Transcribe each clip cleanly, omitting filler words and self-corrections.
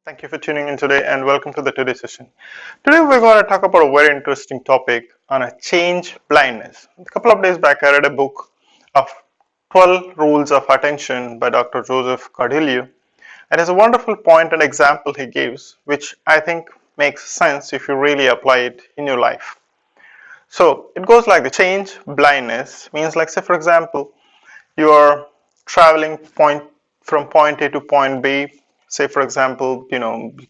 Thank you for tuning in today and welcome to the today session. Today we're going to talk about a very interesting topic on a change blindness. A couple of days back I read a book of 12 Rules of Attention by Dr. Joseph Cardillo. And there's a wonderful point and example he gives which I think makes sense if you really apply it in your life. So it goes like the change blindness means like say for example you are traveling from point A to point B. Say for example,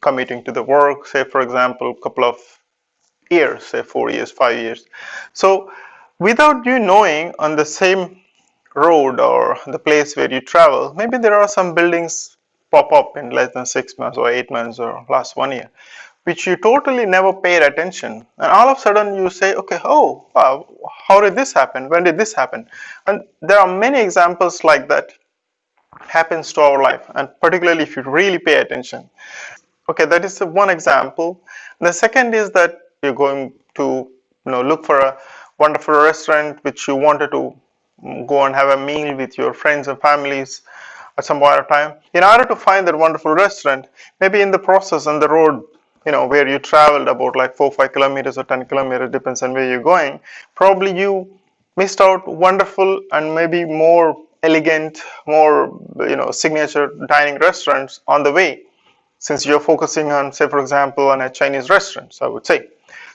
commuting to the work. Say for example, a couple of years, say 4 years, 5 years. So without you knowing, on the same road or the place where you travel, maybe there are some buildings pop up in less than 6 months or 8 months or last 1 year, which you totally never paid attention. And all of a sudden you say, okay, oh, wow, how did this happen? When did this happen? And there are many examples like that happens to our life, and particularly if you really pay attention. Okay, that is the one example. The second is that you're going to look for a wonderful restaurant which you wanted to go and have a meal with your friends and families at some point of time. In order to find that wonderful restaurant, maybe in the process on the road, where you traveled about like 4 5 kilometers or 10 kilometers, depends on where you're going, probably you missed out wonderful and maybe more elegant, more signature dining restaurants on the way, since you're focusing on, say for example, on a Chinese restaurant, so I would say.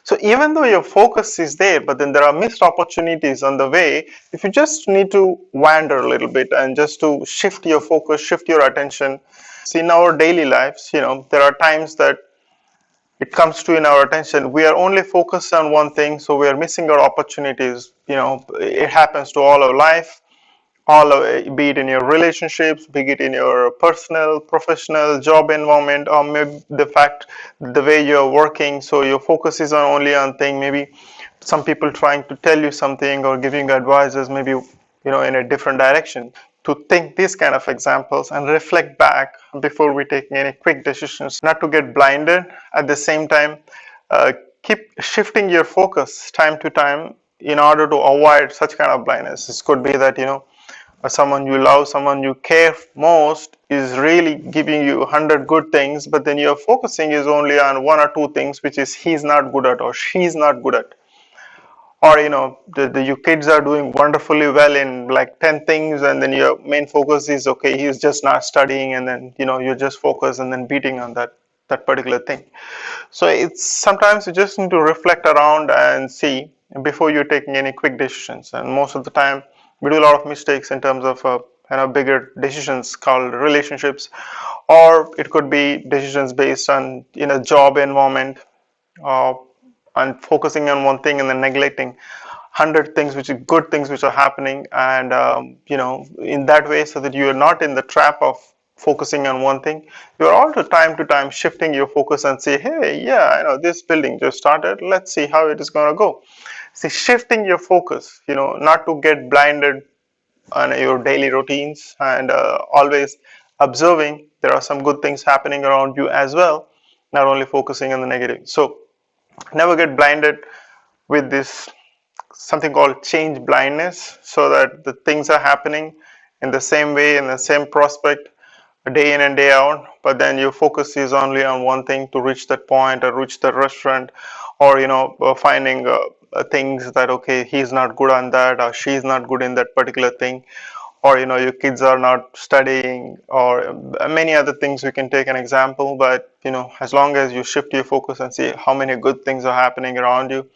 So even though your focus is there, but then there are missed opportunities on the way. If you just need to wander a little bit and just to shift your focus, shift your attention. See, in our daily lives, there are times that it comes to in our attention, we are only focused on one thing, so we are missing our opportunities. It happens to all our life, be it in your relationships, be it in your personal, professional, job environment, or maybe the way you're working. So your focus is on only on thing. Maybe some people trying to tell you something or giving advices, maybe in a different direction. To think these kind of examples and reflect back before we take any quick decisions, not to get blinded. At the same time, keep shifting your focus time to time in order to avoid such kind of blindness. This could be that someone you love, someone you care most is really giving you 100 good things, but then you're focusing is only on one or two things which is he's not good at or she's not good at. Or your kids are doing wonderfully well in like 10 things, and then your main focus is okay, he's just not studying, and then you just focus and then beating on that particular thing. So it's sometimes you just need to reflect around and see before you're taking any quick decisions. And most of the time we do a lot of mistakes in terms of bigger decisions called relationships, or it could be decisions based on job environment, and focusing on one thing and then neglecting 100 things which are good things which are happening, and in that way, so that you are not in the trap of focusing on one thing. You are also time to time shifting your focus and say, hey, yeah, I know this building just started, let's see how it is going to go. See, shifting your focus, not to get blinded on your daily routines, and always observing there are some good things happening around you as well, not only focusing on the negative. So never get blinded with this something called change blindness, so that the things are happening in the same way, in the same prospect, day in and day out, but then your focus is only on one thing to reach that point or reach the restaurant, or finding things that okay, he's not good on that or she's not good in that particular thing, or your kids are not studying, or many other things. We can take an example, but as long as you shift your focus and see how many good things are happening around you,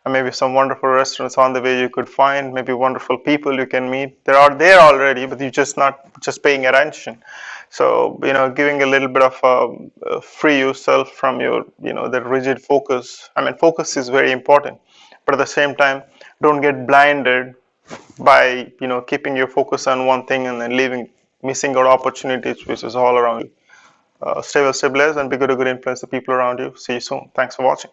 and maybe some wonderful restaurants on the way you could find, maybe wonderful people you can meet, they are there already, but you're just not just paying attention. So giving a little bit of free yourself from your the rigid focus. I mean, focus is very important, but at the same time, don't get blinded by keeping your focus on one thing and then missing out opportunities which is all around you. Stay well, stay blessed, and be good to good influence the people around you. See you soon. Thanks for watching.